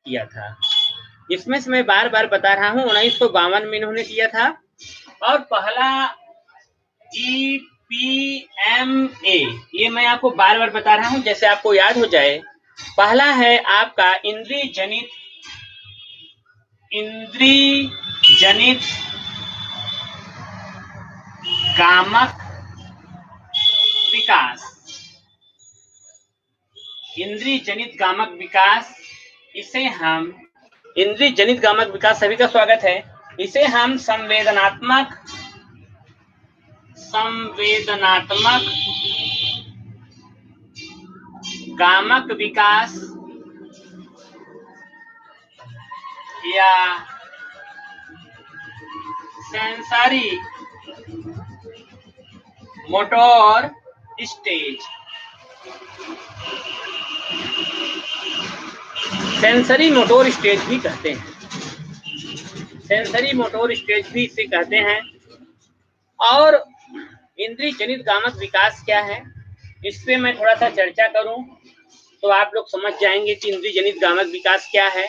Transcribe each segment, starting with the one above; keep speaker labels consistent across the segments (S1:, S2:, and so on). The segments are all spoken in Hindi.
S1: किया था। इसमें से मैं बार बार बता रहा हूँ 1952 में इन्होंने किया था। और पहला EPMA, ये मैं आपको बार बार बता रहा हूँ जैसे आपको याद हो जाए। पहला है आपका इंद्रिय जनित गामक विकास। इंद्रिय जनित गामक विकास, इसे हम इंद्रिय जनित गामक विकास, सभी का स्वागत है। इसे हम संवेदनात्मक गामक विकास या sensory motor stage, sensory motor stage भी कहते हैं। सेंसरी मोटर स्टेज भी इसे कहते हैं। और इंद्रिय जनित गामक विकास क्या है, इस पे मैं थोड़ा सा चर्चा करूं तो आप लोग समझ जाएंगे कि इंद्रिय जनित गामक विकास क्या है।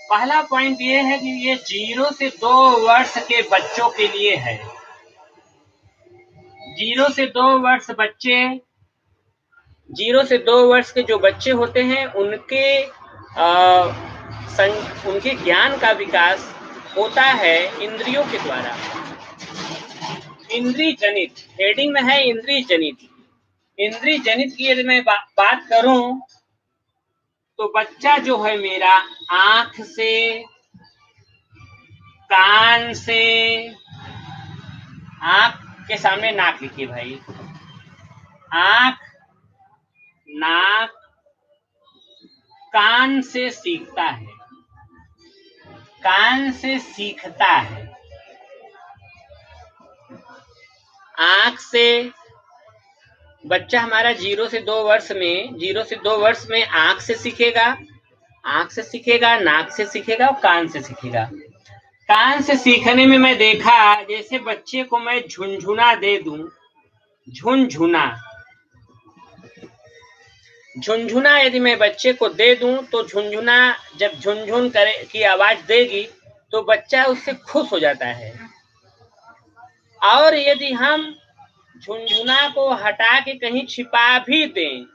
S1: पहला पॉइंट ये है कि ये 0 से 2 वर्ष के बच्चों के लिए है। 0 से 2 वर्ष बच्चे, 0 से 2 वर्ष के जो बच्चे होते हैं उनके ज्ञान का विकास होता है इंद्रियों के द्वारा। इंद्रिय जनित हेडिंग में है, इंद्रिय जनित। इंद्रिय जनित की यदि मैं बात करूं तो बच्चा जो है मेरा आंख से, कान से, आंख के सामने नाक लिखिए भाई, आंख, नाक, कान से सीखता है, कान से सीखता है। आंख से बच्चा हमारा 0 से 2 वर्ष में आंख से सीखेगा, नाक से सीखेगा और कान से सीखेगा। कान से सीखने में मैं देखा, जैसे बच्चे को मैं झुनझुना दे दूं, झुनझुना यदि मैं बच्चे को दे दूं तो झुनझुना जब झुनझुन करे की आवाज देगी तो बच्चा उससे खुश हो जाता है। और यदि हम झुनझुना को हटा के कहीं छिपा भी दें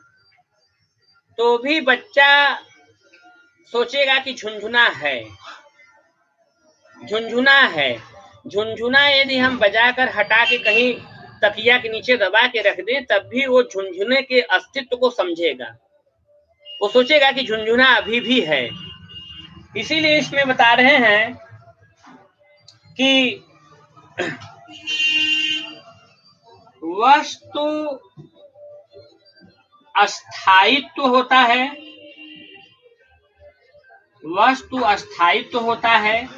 S1: तो भी बच्चा सोचेगा कि झुनझुना है। झुनझुना यदि हम बजाकर हटा के कहीं तकिया के नीचे दबा के रख दें तब भी वो झुनझुने के अस्तित्व को समझेगा। वो सोचेगा कि झुनझुना अभी भी है। इसीलिए इसमें बता रहे हैं कि वस्तु अस्थायित्व होता है,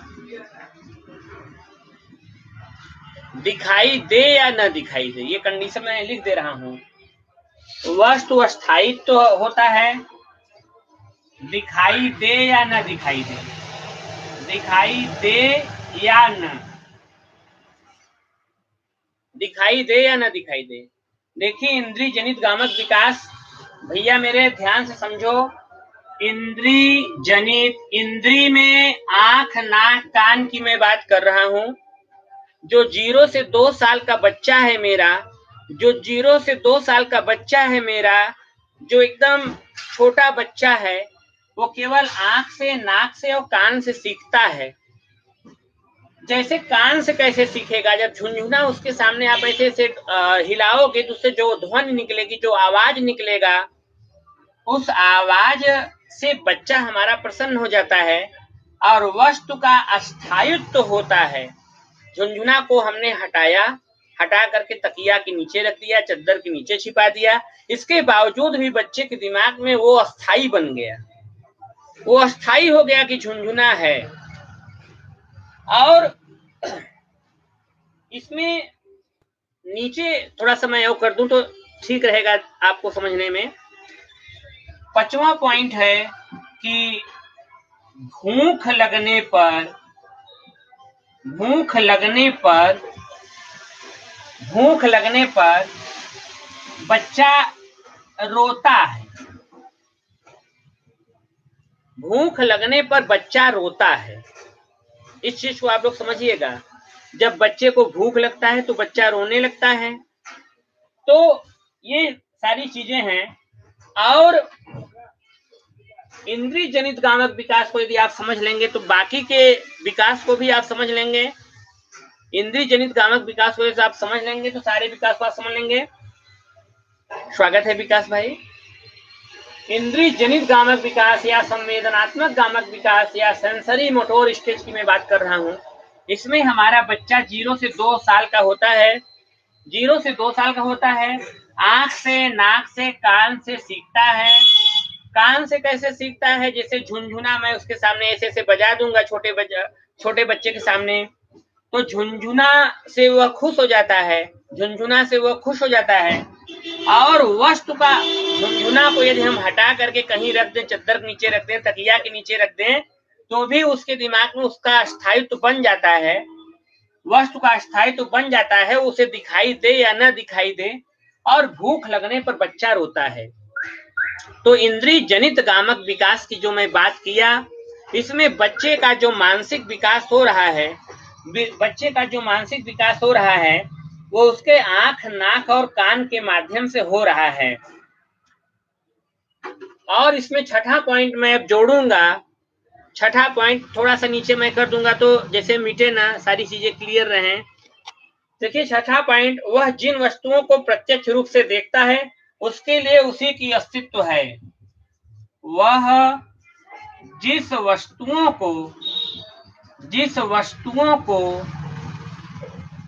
S1: दिखाई दे या न दिखाई दे, ये कंडीशन मैं लिख दे रहा हूं। वस्तु अस्थायित्व होता है, दिखाई दे या न दिखाई दे, दिखाई दे या न दिखाई दे। देखिए इंद्रिय जनित गामक विकास, भैया मेरे ध्यान से समझो। इंद्रिय जनित, इंद्रिय में आंख, नाक, कान की मैं बात कर रहा हूं। जो 0 से 2 साल का बच्चा है मेरा, जो 0 से 2 साल का बच्चा है मेरा, जो एकदम छोटा बच्चा है, वो केवल आंख से, नाक से और कान से सीखता है। जैसे कान से कैसे सीखेगा, जब झुनझुना उसके सामने आप ऐसे से हिलाओगे तो उससे जो ध्वनि निकलेगी, जो आवाज निकलेगा, उस आवाज से बच्चा हमारा प्रसन्न हो जाता है। और वस्तु का अस्थायित्व होता है। झुनझुना को हमने हटा करके तकिया के नीचे रख दिया, चद्दर के नीचे छिपा दिया, इसके बावजूद भी बच्चे के दिमाग में वो अस्थायी बन गया, वो अस्थायी हो गया कि झुनझुना है। और इसमें नीचे थोड़ा सा मैं और कर दूं तो ठीक रहेगा आपको समझने में। 5वां पॉइंट है कि भूख लगने पर बच्चा रोता है। भूख लगने पर बच्चा रोता है। इस चीज को आप लोग समझिएगा। जब बच्चे को भूख लगता है तो बच्चा रोने लगता है। तो ये सारी चीजें हैं। और इंद्रिय जनित गामक विकास को यदि आप समझ लेंगे तो बाकी के विकास को भी आप समझ लेंगे। इंद्रिय जनित गामक विकास को यदि आप समझ लेंगे तो सारे विकास को आप समझ लेंगे। स्वागत है विकास भाई। इंद्रिय जनित गामक विकास या संवेदनात्मक गामक विकास या सेंसरी मोटोर स्टेज की मैं बात कर रहा हूँ। इसमें हमारा बच्चा 0 से 2 साल का होता है। 0 से 2 साल का होता है। आंख से, नाक से, कान से सीखता है। कान से कैसे सीखता है? जैसे झुनझुना मैं उसके सामने ऐसे ऐसे बजा दूंगा छोटे बच्चे के सामने, तो झुनझुना से वह खुश हो जाता है। झुनझुना से वह खुश हो जाता है। और वस्तु का झुनझुना को यदि हम हटा करके कहीं रख दें, चद्दर के नीचे रख दें, तकिया के नीचे रख दें, तो भी उसके दिमाग में उसका स्थायित्व बन जाता है। वस्तु का स्थायित्व बन जाता है, उसे दिखाई दे या न दिखाई दे। और भूख लगने पर बच्चा रोता है। तो इंद्रिय जनित गामक विकास की जो मैं बात किया, इसमें बच्चे का जो मानसिक विकास हो रहा है, वो उसके आंख, नाक और कान के माध्यम से हो रहा है। और इसमें छठा पॉइंट मैं अब जोड़ूंगा। छठा पॉइंट थोड़ा सा नीचे मैं कर दूंगा तो जैसे मिटे ना, सारी चीजें क्लियर रहें। देखिए छठा पॉइंट, वह जिन वस्तुओं को प्रत्यक्ष रूप से देखता है उसके लिए उसी की अस्तित्व है। वह जिस वस्तुओं को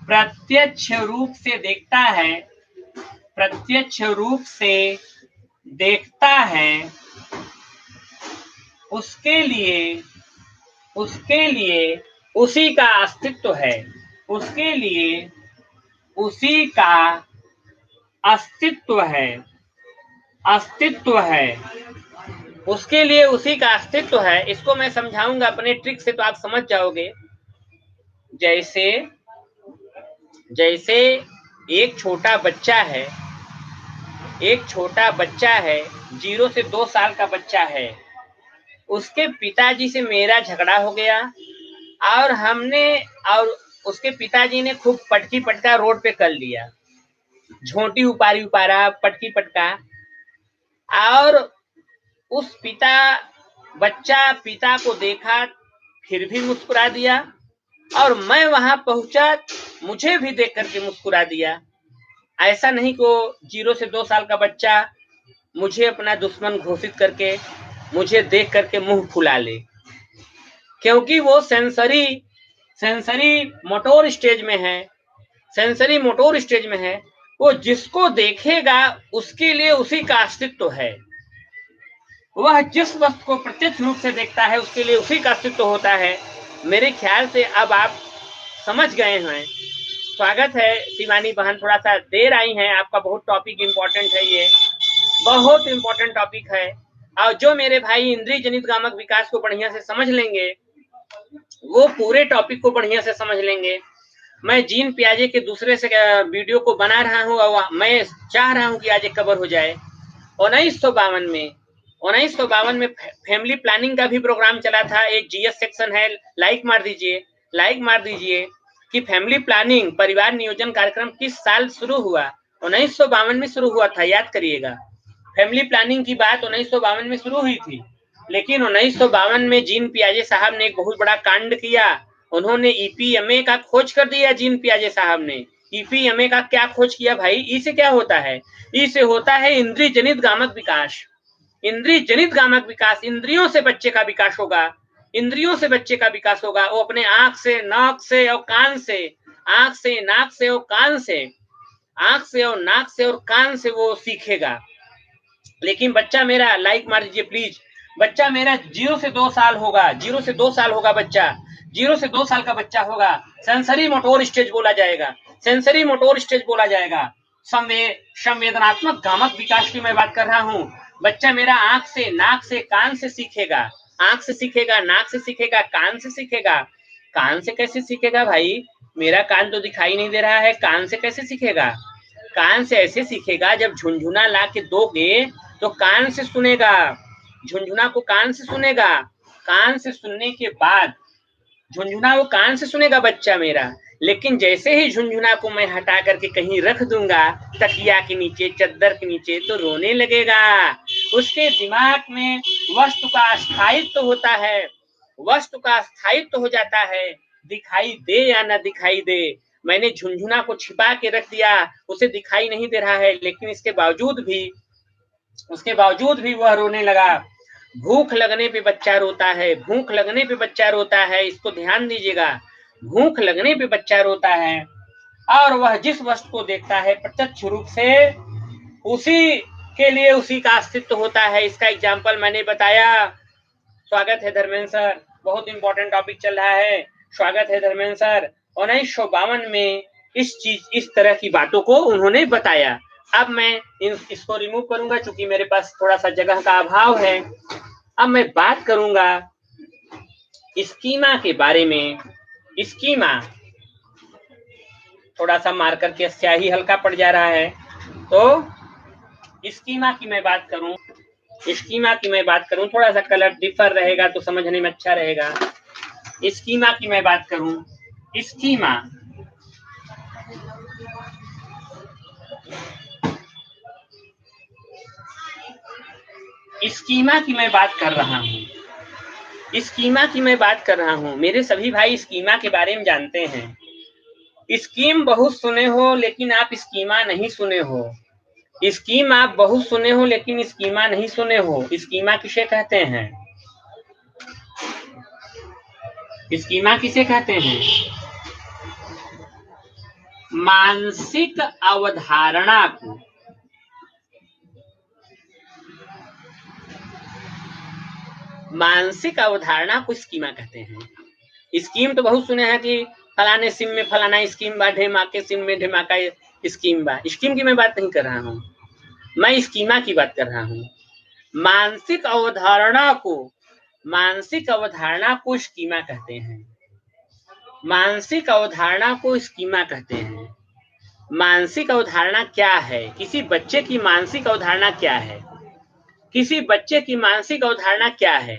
S1: प्रत्यक्ष रूप से देखता है, उसके लिए उसी का अस्तित्व है। उसके लिए उसी का अस्तित्व है। इसको मैं समझाऊंगा अपने ट्रिक से तो आप समझ जाओगे। जैसे एक छोटा बच्चा है, 0 से 2 साल का बच्चा है। उसके पिताजी से मेरा झगड़ा हो गया और उसके पिताजी ने खूब पटकी पटका रोड पे कर लिया, झोंटी उपारा पटकी पटका। और उस बच्चा पिता को देखा, फिर भी मुस्कुरा दिया। और मैं वहां पहुंचा, मुझे भी देख करके मुस्कुरा दिया। ऐसा नहीं को 0 से 2 साल का बच्चा मुझे अपना दुश्मन घोषित करके, मुझे देख करके मुंह फुला ले, क्योंकि वो सेंसरी मोटोर स्टेज में है। वो जिसको देखेगा उसके लिए उसी का अस्तित्व है। वह जिस वस्तु को प्रत्यक्ष रूप से देखता है उसके लिए उसी का अस्तित्व होता है। मेरे ख्याल से अब आप समझ गए हैं। स्वागत है शिवानी बहन, थोड़ा सा देर आई हैं। आपका बहुत टॉपिक इम्पोर्टेंट है, ये बहुत इम्पोर्टेंट टॉपिक है। और जो मेरे भाई इंद्रिय जनित गामक विकास को बढ़िया से समझ लेंगे, वो पूरे टॉपिक को बढ़िया से समझ लेंगे। मैं जीन पियाजे के दूसरे से वीडियो को बना रहा हूँ और मैं चाह रहा हूँ कि आज एक कवर हो जाए। 1952 में फैमिली प्लानिंग का भी प्रोग्राम चला था। एक जीएस सेक्शन है, लाइक मार दीजिए कि फैमिली प्लानिंग परिवार नियोजन कार्यक्रम किस साल शुरू हुआ। 1952 में शुरू हुआ था, याद करिएगा। फैमिली प्लानिंग की बात 1952 में शुरू हुई थी, लेकिन 1952 में जीन पियाजे साहब ने एक बहुत बड़ा कांड किया। उन्होंने ईपीएमए का खोज कर दिया। जीन पियाजे साहब ने ईपीएमए का क्या खोज किया भाई? ई से क्या होता है? ई से होता है इंद्रिय जनित गामक विकास। इंद्रियों से बच्चे का विकास होगा। वो अपने आंख से, नाक से और कान से वो सीखेगा। लेकिन बच्चा मेरा, लाइक मार दीजिए प्लीज, बच्चा मेरा 0 से 2 साल होगा। 0 से 2 साल होगा बच्चा, 0 से 2 साल का बच्चा होगा। सेंसरी मोटोर स्टेज बोला जाएगा। संवेदनात्मक गामक विकास की मैं बात कर रहा हूँ। बच्चा मेरा आंख से, नाक से, कान से सीखेगा। आंख से सीखेगा, नाक से सीखेगा, कान से सीखेगा। कान से कैसे सीखेगा भाई? मेरा कान तो दिखाई नहीं दे रहा है, कान से कैसे सीखेगा? कान से ऐसे सीखेगा, जब झुनझुना ला के दोगे तो कान से सुनेगा। झुनझुना को कान से सुनेगा, कान से सुनने के बाद झुनझुना वो कान से सुनेगा बच्चा मेरा, लेकिन जैसे ही झुनझुना को मैं हटा करके कहीं रख दूंगा तकिया के नीचे, चद्दर के नीचे, तो रोने लगेगा। उसके दिमाग में वस्तु का स्थायित्व होता है, वस्तु का स्थायित्व हो जाता है, दिखाई दे या ना दिखाई दे। मैंने झुनझुना को छिपा के रख दिया, उसे दिखाई नहीं दे रहा है, लेकिन उसके बावजूद भी वह रोने लगा। भूख लगने पे बच्चा रोता है, भूख लगने पे बच्चा रोता है, इसको ध्यान दीजिएगा। भूख लगने पे बच्चा रोता है, और वह जिस वस्तु को देखता है प्रत्यक्ष रूप से उसी के लिए उसी का अस्तित्व होता है। इसका एग्जाम्पल मैंने बताया। स्वागत है धर्मेंद्र सर, बहुत इंपॉर्टेंट टॉपिक चल रहा है। स्वागत है धर्मेंद्र सर। 1952 में इस तरह की बातों को उन्होंने बताया। अब मैं इसको रिमूव करूंगा क्योंकि मेरे पास थोड़ा सा जगह का अभाव है। अब मैं बात करूंगा स्कीमा के बारे में। स्कीमा, थोड़ा सा मार्कर के स्याही हल्का पड़ जा रहा है, तो स्कीमा की मैं बात करूं, थोड़ा सा कलर डिफर रहेगा तो समझने में अच्छा रहेगा। स्कीमा की मैं बात करूं, स्कीमा की मैं बात कर रहा हूं। मेरे सभी भाई स्कीमा के बारे में जानते हैं। स्कीम बहुत सुने हो लेकिन आप स्कीमा नहीं सुने हो। स्कीम आप बहुत सुने हो लेकिन स्कीमा नहीं सुने हो। स्कीमा किसे कहते हैं? स्कीमा किसे कहते हैं? मानसिक अवधारणा को, मानसिक अवधारणा को स्कीमा कहते हैं। स्कीम तो बहुत सुने हैं कि फलाने सिम में फलाना स्कीम बा, ढेमाके सिम में ढेमाका स्कीम बा। स्कीम की मैं बात नहीं कर रहा हूं, मैं स्कीमा की बात कर रहा हूं। मानसिक अवधारणा को स्कीमा कहते हैं। मानसिक अवधारणा को स्कीमा कहते हैं। मानसिक अवधारणा क्या है? किसी बच्चे की मानसिक अवधारणा क्या है? किसी बच्चे की मानसिक अवधारणा क्या है?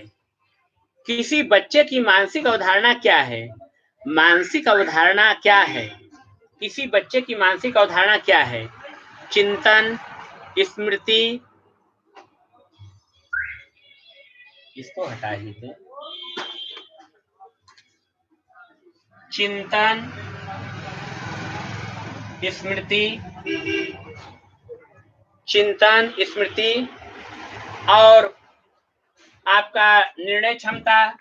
S1: किसी बच्चे की मानसिक अवधारणा क्या है? मानसिक अवधारणा क्या है? किसी बच्चे की मानसिक अवधारणा क्या है? चिंतन, स्मृति, इसको हटा दीजिए। चिंतन, स्मृति और आपका निर्णय क्षमता,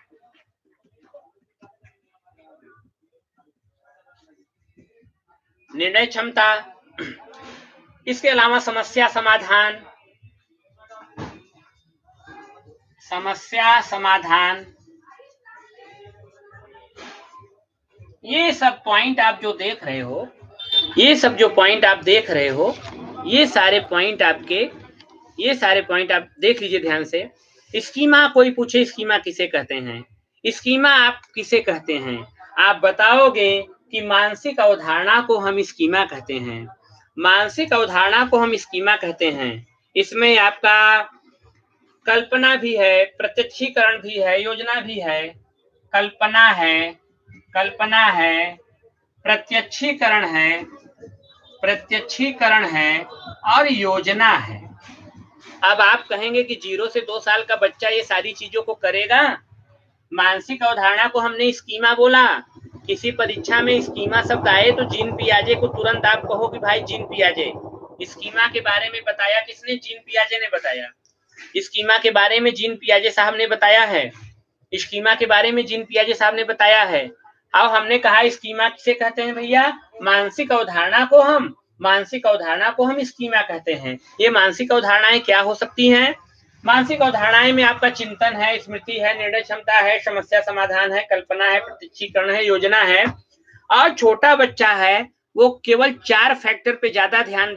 S1: इसके अलावा समस्या समाधान, ये सब पॉइंट आप जो देख रहे हो, ये सारे पॉइंट आप देख लीजिए ध्यान से। स्कीमा, कोई पूछे स्कीमा किसे कहते हैं, स्कीमा आप किसे कहते हैं? आप बताओगे कि मानसिक अवधारणा को हम स्कीमा कहते हैं। मानसिक अवधारणा को हम स्कीमा कहते हैं। इसमें आपका कल्पना भी है, प्रत्यक्षीकरण भी है, योजना भी है। कल्पना है, प्रत्यक्षीकरण है और योजना है। अब आप कहेंगे कि 0 से 2 साल का बच्चा ये सारी चीजों को करेगा? मानसिक अवधारणा को हमने स्कीमा बोला। किसी परीक्षा में स्कीमा शब्द आए तो जीन पियाजे को तुरंत आप कहो कि भाई जीन पियाजे। स्कीमा के बारे में बताया किसने? जीन पियाजे ने बताया। स्कीमा के बारे में जीन पियाजे साहब ने बताया है। स्कीमा के बारे में जीन पियाजे साहब ने बताया है। अब हमने कहा स्कीमा किसे कहते हैं भैया? मानसिक अवधारणा को हम स्कीमा कहते हैं। ये मानसिक अवधारणाएं क्या हो सकती हैं? मानसिक अवधारणाएं में आपका चिंतन है, स्मृति है, निर्णय क्षमता है, समस्या समाधान है, कल्पना है, प्रत्यक्षीकरण है, योजना है। और छोटा बच्चा है वो केवल 4 फैक्टर पे ज्यादा ध्यान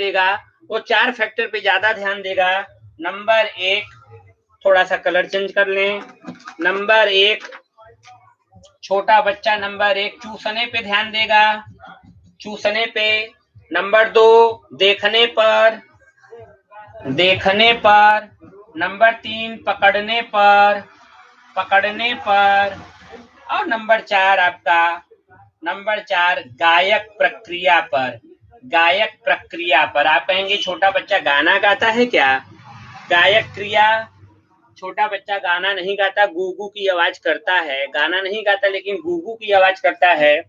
S1: देगा। नंबर 1, थोड़ा सा कलर चेंज कर लें। नंबर 1, छोटा बच्चा नंबर 1 चूसने पे ध्यान देगा, नंबर 2 देखने पर, नंबर 3 पकड़ने पर, पकड़ने पर, और नंबर 4 आपका, नंबर 4 गायक प्रक्रिया पर, गायक प्रक्रिया पर। आप कहेंगे छोटा बच्चा गाना गाता है क्या? गायक क्रिया, छोटा बच्चा गाना नहीं गाता, गूगू की आवाज करता है। गाना नहीं गाता लेकिन गूगू की आवाज करता है।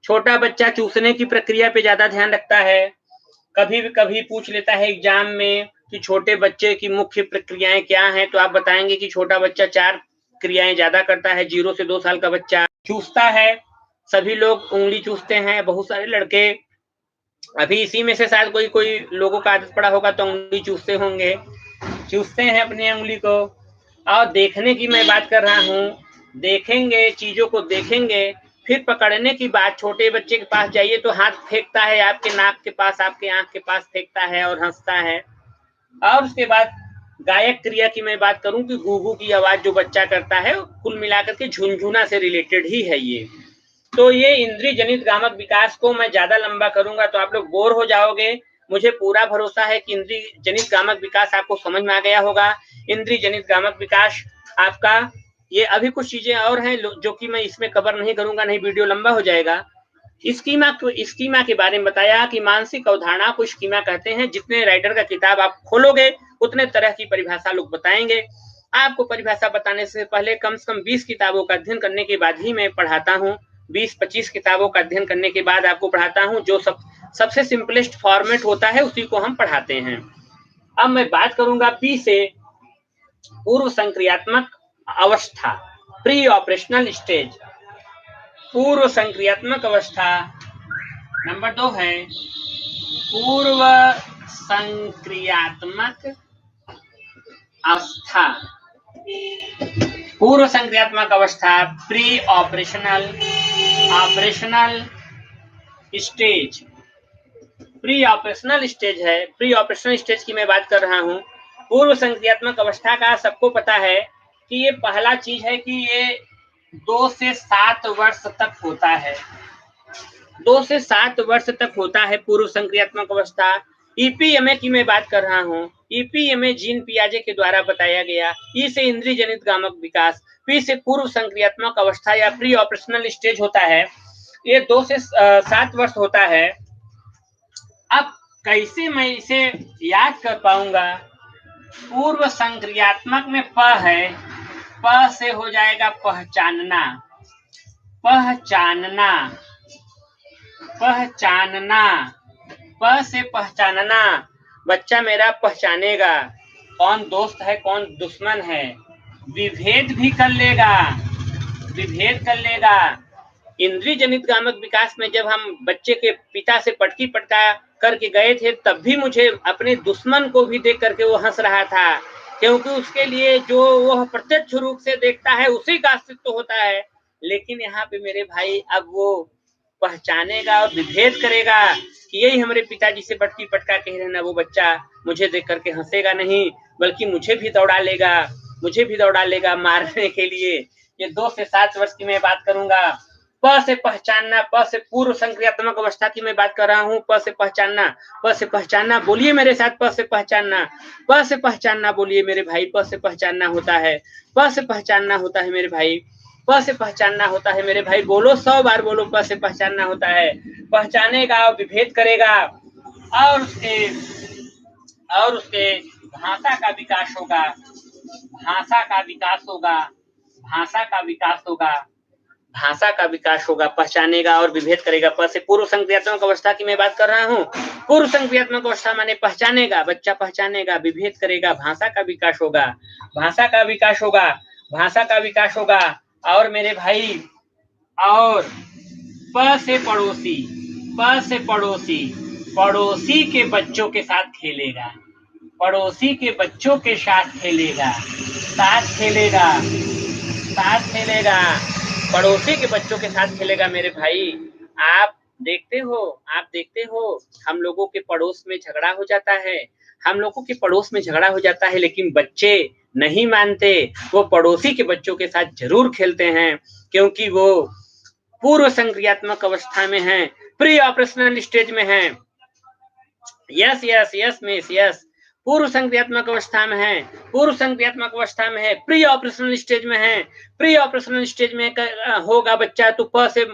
S1: छोटा बच्चा चूसने की प्रक्रिया पे ज्यादा ध्यान रखता है। कभी भी कभी पूछ लेता है एग्जाम में कि छोटे बच्चे की मुख्य प्रक्रियाएं क्या हैं, तो आप बताएंगे कि छोटा बच्चा 4 क्रियाएं ज्यादा करता है। 0 से 2 साल का बच्चा चूसता है, सभी लोग उंगली चूसते हैं, बहुत सारे लड़के, अभी इसी में से शायद कोई कोई लोगों का आदत पड़ा होगा तो उंगली चूसते होंगे, चूसते हैं अपनी उंगली को। और देखने की मैं बात कर रहा हूँ, देखेंगे, चीजों को देखेंगे। फिर पकड़ने की बात, छोटे बच्चे के पास जाइए तो हाथ फेंकता है आपके नाक के पास, आपके आंख के पास फेंकता है और हंसता है। और उसके बाद गायक क्रिया की मैं बात करूं कि गूगू की आवाज जो बच्चा करता है, कुल मिलाकर के झुनझुना से रिलेटेड ही है ये। तो ये इंद्रिय जनित गामक विकास को मैं ज्यादा लंबा करूंगा तो आप लोग बोर हो जाओगे। मुझे पूरा भरोसा है कि इंद्रिय जनित गामक विकास आपको समझ में आ गया होगा। इंद्रिय जनित गामक विकास आपका, ये अभी कुछ चीजें और हैं जो कि मैं इसमें कवर नहीं करूंगा, नहीं वीडियो लंबा हो जाएगा। स्कीमा के बारे में बताया कि मानसिक अवधारणा को स्कीमा कहते हैं। जितने राइटर का किताब आप खोलोगे उतने तरह की परिभाषा लोग बताएंगे। आपको परिभाषा बताने से पहले कम से कम 20 किताबों का अध्ययन करने के बाद ही मैं पढ़ाता हूँ। 20-25 किताबों का अध्ययन करने के बाद आपको पढ़ाता हूँ। जो सबसे सिंपलेस्ट फॉर्मेट होता है उसी को हम पढ़ाते हैं। अब मैं बात करूंगा पी से, पूर्व संक्रियात्मक अवस्था, प्री ऑपरेशनल स्टेज। पूर्व संक्रियात्मक अवस्था नंबर 2 है पूर्व संक्रियात्मक अवस्था। पूर्व संक्रियात्मक अवस्था, pre operational stage. Pre operational stage है, प्री ऑपरेशनल स्टेज की मैं बात कर रहा हूँ। पूर्व संक्रियात्मक अवस्था का सबको पता है कि ये पहला चीज है कि ये 2 से 7 वर्ष तक होता है। 2 से 7 वर्ष तक होता है पूर्व संक्रियात्मक अवस्था। ईपीएमए की मैं बात कर रहा हूँ। ईपीएमए जीन पियाजे के द्वारा बताया गया। ई से इंद्रिय जनित गामक विकास, पी से पूर्व संक्रियात्मक अवस्था या प्री ऑपरेशनल स्टेज होता है। ये 2 से 7 वर्ष होता है। अब कैसे मैं इसे याद कर पाऊंगा? पूर्व संक्रियात्मक में प है, प से हो जाएगा पहचानना, पहचानना, पहचानना। प से पहचानना, बच्चा मेरा पहचानेगा कौन दोस्त है कौन दुश्मन है, विभेद भी कर लेगा, विभेद कर लेगा। इंद्रिय जनित गामक विकास में जब हम बच्चे के पिता से पटकी पटका करके गए थे तब भी मुझे अपने दुश्मन को भी देख करके वो हंस रहा था, क्योंकि उसके लिए जो वह प्रत्यक्ष रूप से देखता है उसी का अस्तित्व होता है। लेकिन यहाँ पे मेरे भाई अब वो पहचानेगा और विभेद करेगा कि यही हमारे पिताजी से पटकी पटका कह रहे ना, वो बच्चा मुझे देख करके हंसेगा नहीं बल्कि मुझे भी दौड़ा लेगा, मुझे भी दौड़ा लेगा मारने के लिए। ये 2 से 7 वर्ष की मैं बात करूंगा। प से पहचानना, प से पूर्व संक्रियात्मक अवस्था की मैं बात कर रहा हूँ। प से पहचानना, प से पहचानना, बोलिए मेरे साथ, प से पहचानना, प से पहचानना बोलिए मेरे भाई। प से पहचानना होता है, प से पहचानना होता है मेरे भाई, प से पहचानना होता है मेरे भाई। बोलो 100 बार बोलो, प से पहचानना होता है। पहचानेगा और विभेद करेगा और उसके भाषा का विकास होगा, भाषा का विकास होगा, भाषा का विकास होगा, भाषा का विकास होगा। पहचानेगा और विभेद करेगा। प से पूर्व संक्रियात्मक अवस्था की मैं बात कर रहा हूँ। पूर्व संक्रियात्मक अवस्था माने पहचानेगा, बच्चा पहचानेगा, विभेद करेगा, भाषा का विकास होगा, भाषा का विकास होगा, भाषा का विकास होगा। और मेरे भाई, और प से पड़ोसी, प से पड़ोसी, पड़ोसी के बच्चों के साथ खेलेगा, पड़ोसी के बच्चों के साथ खेलेगा, साथ खेलेगा, साथ खेलेगा, पड़ोसी के बच्चों के साथ खेलेगा। मेरे भाई आप देखते हो हम लोगों के पड़ोस में झगड़ा हो जाता है, हम लोगों के पड़ोस में झगड़ा हो जाता है लेकिन बच्चे नहीं मानते, वो पड़ोसी के बच्चों के साथ जरूर खेलते हैं क्योंकि वो पूर्व संक्रियात्मक अवस्था में हैं, प्री ऑपरेशनल स्टेज में हैं। Yes yes yes miss yes, पूर्व संक्रियात्मक अवस्था में है, पूर्व संक्रियात्मक अवस्था में है, प्री ऑपरेशनल स्टेज में है, प्री ऑपरेशनल स्टेज में होगा बच्चा तो प से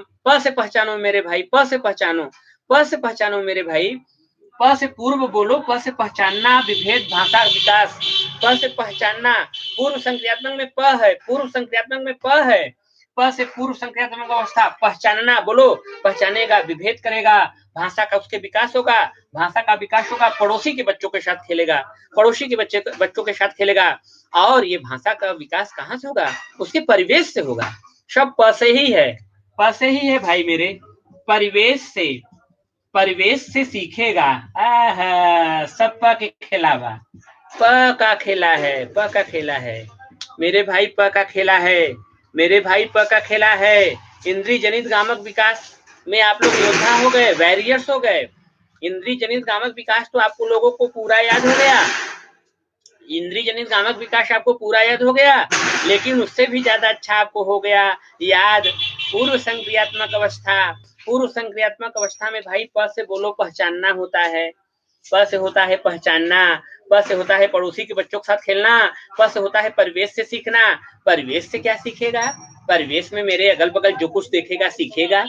S1: पहचानो मेरे भाई, प से पहचानो, प से पहचानो मेरे भाई, प से पूर्व बोलो, प से पहचानना विभेद भाषा विकास, प से पहचानना, पूर्व संक्रियात्मक में प है, पूर्व संक्रियात्मक में प है, प से पूर्व संक्रियात्मक अवस्था, पहचानना बोलो, पहचानेगा, विभेद करेगा, भाषा का उसके विकास होगा, भाषा का विकास होगा, पड़ोसी के बच्चों के साथ खेलेगा, पड़ोसी के बच्चों के साथ खेलेगा, और ये भाषा का विकास कहाँ से होगा? उसके परिवेश से होगा। सब प से ही है, प से ही है भाई मेरे, परिवेश से सीखेगा। सब प के खिलावा, प का खेला है, प का खेला है मेरे भाई, प का खेला है मेरे भाई, प का खेला है। इंद्रिय जनित गामक विकास में आप लोग योद्धा हो गए, वैरियर्स हो गए। इंद्रिय जनित गामक विकास तो आपको लोगों को पूरा याद हो गया, इंद्रिय जनित गामक विकास आपको पूरा याद हो गया, लेकिन उससे भी ज्यादा अच्छा आपको हो गया याद पूर्व संक्रियात्मक अवस्था। पूर्व संक्रियात्मक अवस्था में भाई प से बोलो पहचानना होता है, प से होता है पहचानना, प से होता है पड़ोसी के बच्चों के साथ खेलना, प से होता है परिवेश से सीखना। परिवेश से क्या सीखेगा? परिवेश में मेरे अगल बगल जो कुछ देखेगा सीखेगा।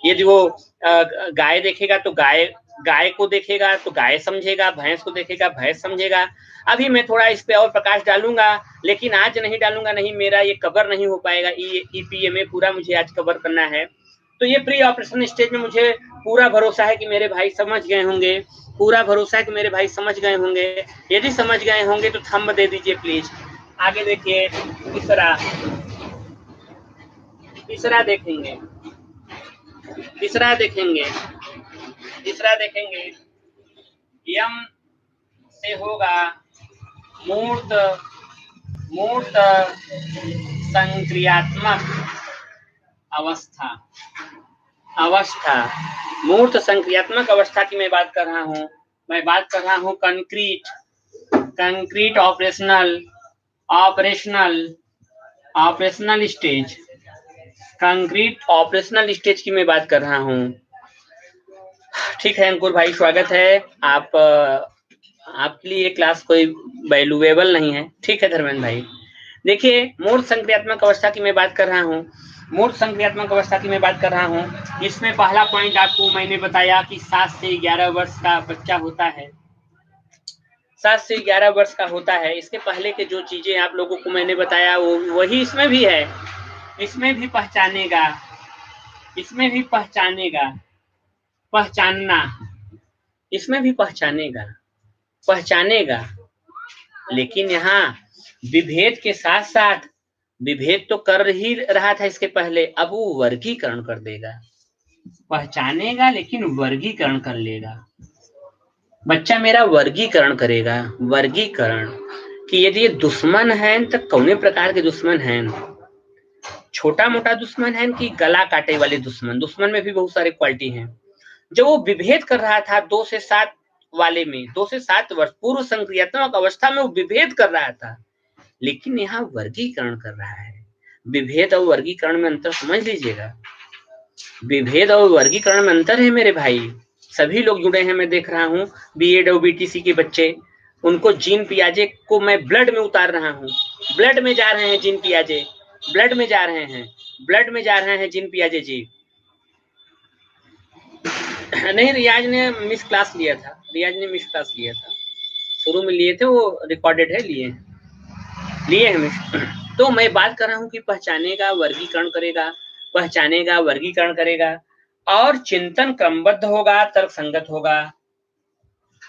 S1: यदि वो गाय देखेगा तो गाय को देखेगा तो गाय समझेगा, भैंस को देखेगा भैंस समझेगा। अभी मैं थोड़ा इस पे और प्रकाश डालूंगा, लेकिन आज नहीं डालूंगा, नहीं मेरा ये कवर नहीं हो पाएगा, ईपीएमए पूरा मुझे आज कवर करना है। तो ये प्री ऑपरेशन स्टेज में मुझे पूरा भरोसा है कि मेरे भाई समझ गए होंगे, पूरा भरोसा है कि मेरे भाई समझ गए होंगे। यदि समझ गए होंगे तो थंब दे दीजिए प्लीज। आगे देखिए, तीसरा देखेंगे, तीसरा देखेंगे यम से होगा मूर्त संक्रियात्मक अवस्था। मूर्त संक्रियात्मक अवस्था की मैं बात कर रहा हूँ। Concrete operational stage, concrete operational stage की मैं बात कर रहा हूँ। ठीक है अंकुर भाई, स्वागत है। आपके लिए क्लास कोई वैल्यूएबल नहीं है। ठीक है धर्मेंद्र भाई। देखिए मूर्त संक्रियात्मक अवस्था की मैं बात कर रहा हूँ, इसमें पहला पॉइंट आपको मैंने बताया कि 7 से 11 वर्ष का बच्चा होता है, 7 से 11 वर्ष का होता है। इसके पहले के जो चीजें आप लोगों को मैंने बताया वो वही इसमें भी है। इसमें भी पहचानेगा, लेकिन यहाँ विभेद के साथ साथ, विभेद तो कर ही रहा था इसके पहले, अब वो वर्गीकरण कर देगा। पहचानेगा लेकिन वर्गीकरण कर लेगा। बच्चा मेरा वर्गीकरण करेगा, वर्गीकरण कि यदि ये दुश्मन है तो कौने प्रकार के दुश्मन हैं, छोटा मोटा दुश्मन है कि गला काटे वाले दुश्मन में भी बहुत सारे क्वालिटी हैं। जब वो विभेद कर रहा था 2 से 7 वाले में, 2 से 7 वर्ष पूर्व संक्रियात्मक अवस्था में वो विभेद कर रहा था, लेकिन यहाँ वर्गीकरण कर रहा है। विभेद और वर्गीकरण में अंतर समझ लीजिएगा, विभेद और वर्गीकरण में अंतर है मेरे भाई। सभी लोग जुड़े हैं, मैं देख रहा हूँ बीएड और बीटीसी के बच्चे, उनको जीन पियाजे को मैं ब्लड में उतार रहा हूँ। ब्लड में जा रहे हैं जीन पियाजे, ब्लड में जा रहे हैं जीन पियाजे जी। नहीं, रियाज ने मिस क्लास लिया था, शुरू में लिए थे, वो रिकॉर्डेड है, लिए हैं मिस। तो मैं बात कर रहा हूँ कि पहचानेगा, वर्गीकरण करेगा, और चिंतन क्रमबद्ध होगा, तर्कसंगत होगा।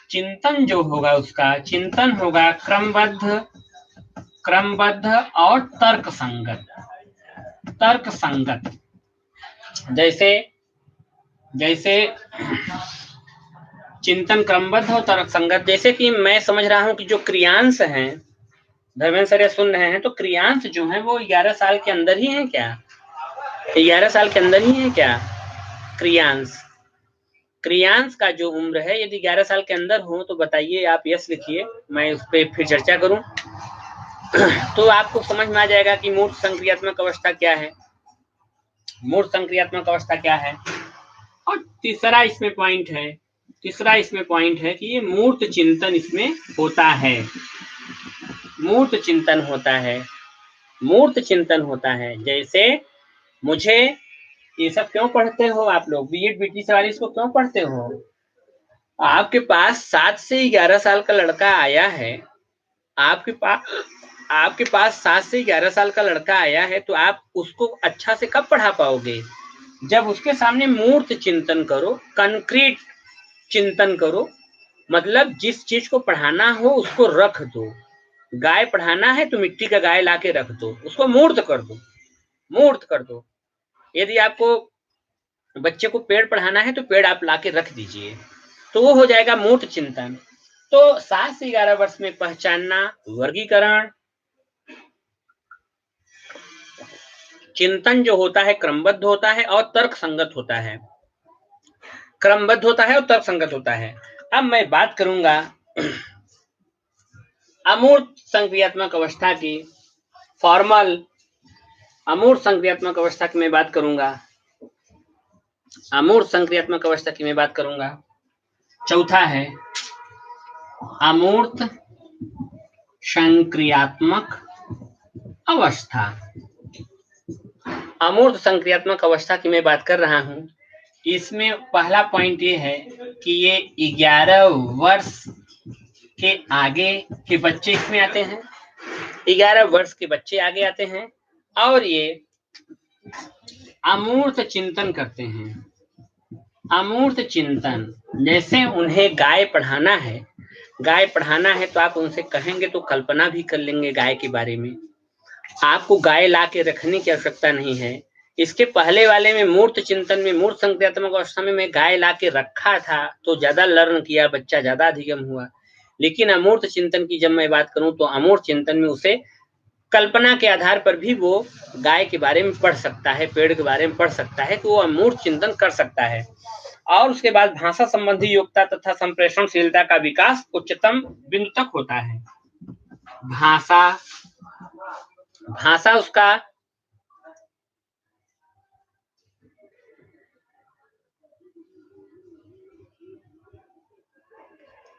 S1: चिंतन जो होगा उसका, चिंतन होगा क्रमबद्ध और तर्कसंगत। जैसे चिंतन क्रमबद्ध और तर्कसंगत, जैसे कि मैं समझ रहा हूँ कि जो क्रियांश हैं, धर्मेंद्र सर सुन रहे हैं, तो क्रियांश जो है वो 11 साल के अंदर ही है क्या? 11 साल के अंदर ही है क्या क्रियांश का जो उम्र है, यदि 11 साल के अंदर हो तो बताइए, आप यस लिखिए, मैं उस पर फिर चर्चा करूं। तो आपको समझ में आ जाएगा कि मूर्त संक्रियात्मक अवस्था क्या है। और तीसरा इसमें पॉइंट है तीसरा इसमें पॉइंट है कि ये मूर्त चिंतन इसमें होता है, मूर्त चिंतन होता है, मूर्त चिंतन होता है। जैसे मुझे ये सब क्यों पढ़ते हो आप लोग, बीएड बीटी सवारी इसको क्यों पढ़ते हो? आपके पास 7 से 11 साल का लड़का आया है, आपके पास 7 से 11 साल का लड़का आया है, तो आप उसको अच्छा से कब पढ़ा पाओगे? जब उसके सामने मूर्त चिंतन करो, कंक्रीट चिंतन करो, मतलब जिस चीज को पढ़ाना हो उसको रख दो। गाय पढ़ाना है तो मिट्टी का गाय लाके रख दो, उसको मूर्त कर दो, मूर्त कर दो। यदि आपको बच्चे को पेड़ पढ़ाना है तो पेड़ आप लाके रख दीजिए, तो वो हो जाएगा मूर्त चिंतन। तो 7 से 11 वर्ष में पहचानना, वर्गीकरण, चिंतन जो होता है क्रमबद्ध होता है और तर्क संगत होता है, क्रमबद्ध होता है और तर्क संगत होता है। अब मैं बात करूंगा अमूर्त संक्रियात्मक अवस्था की, फॉर्मल अमूर्त संक्रियात्मक अवस्था की मैं बात करूंगा, अमूर्त संक्रियात्मक अवस्था की मैं बात करूंगा। चौथा है अमूर्त संक्रियात्मक अवस्था। अमूर्त संक्रियात्मक अवस्था की मैं बात कर रहा हूं। इसमें पहला पॉइंट ये है कि ये 11 वर्ष के आगे के बच्चे इसमें आते हैं, 11 वर्ष के बच्चे आगे आते हैं और ये अमूर्त चिंतन करते हैं। अमूर्त चिंतन, जैसे उन्हें गाय पढ़ाना है, गाय पढ़ाना है तो आप उनसे कहेंगे तो कल्पना भी कर लेंगे गाय के बारे में, आपको गाय ला के रखने की आवश्यकता नहीं है। इसके पहले वाले में मूर्त चिंतन में, मूर्त संक्रियात्मक अवस्था में मैं गाय ला के रखा था तो ज्यादा लर्न किया, बच्चा ज्यादा अधिगम हुआ। लेकिन अमूर्त चिंतन की जब मैं बात करूं तो अमूर्त चिंतन में उसे कल्पना के आधार पर भी वो गाय के बारे में पढ़ सकता है, पेड़ के बारे में पढ़ सकता है, तो वो अमूर्त चिंतन कर सकता है। और उसके बाद भाषा संबंधी योग्यता तथा संप्रेषणशीलता का विकास उच्चतम बिंदु तक होता है। भाषा उसका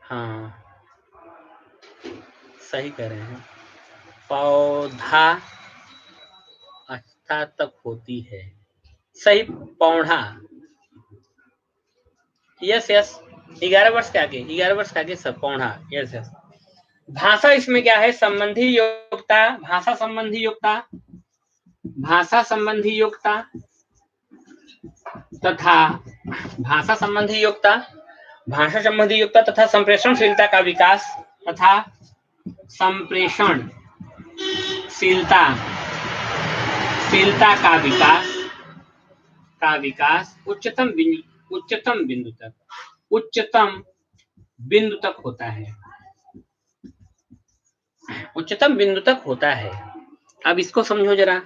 S1: हाँ सही कह रहे हैं, पौधा अवस्था तक होती है, सही, पौधा, यस 11 वर्ष के आगे, 11 वर्ष के आगे सब पौधा, यस। भाषा इसमें क्या है, संबंधी योग्यता, भाषा संबंधी योग्यता, भाषा संबंधी योग्यता तथा भाषा संबंधी योग्यता, भाषा संबंधी योग्यता तथा संप्रेषणशीलता का विकास तथा संप्रेषणशीलता का विकास उच्चतम बिंदु तक होता है, उच्चतम बिंदु तक होता है। अब इसको समझो जरा,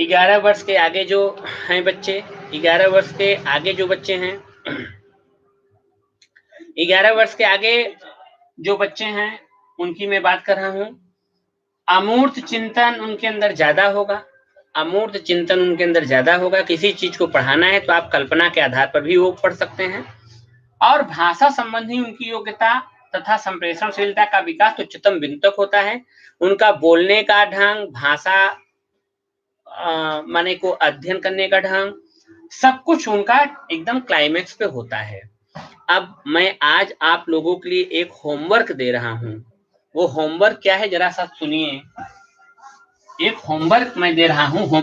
S1: 11 वर्ष के आगे जो हैं बच्चे, 11 वर्ष के आगे जो बच्चे हैं, 11 वर्ष के आगे जो बच्चे हैं उनकी मैं बात कर रहा हूं। अमूर्त चिंतन उनके अंदर ज्यादा होगा, अमूर्त चिंतन उनके अंदर ज्यादा होगा। किसी चीज को पढ़ाना है तो आप कल्पना के आधार पर भी वो पढ़ सकते हैं। और भाषा संबंधी उनकी योग्यता तथा संप्रेषणशीलता का विकास उच्चतम बिंदु तक होता है। उनका बोलने का ढंग, भाषा माने को अध्ययन करने का ढंग, सब कुछ उनका एकदम क्लाइमेक्स पे होता है। अब मैं आज आप लोगों के लिए एक होमवर्क दे रहा हूं, वो होमवर्क क्या है जरा सा सुनिए। एक होमवर्क मैं दे रहा हूं।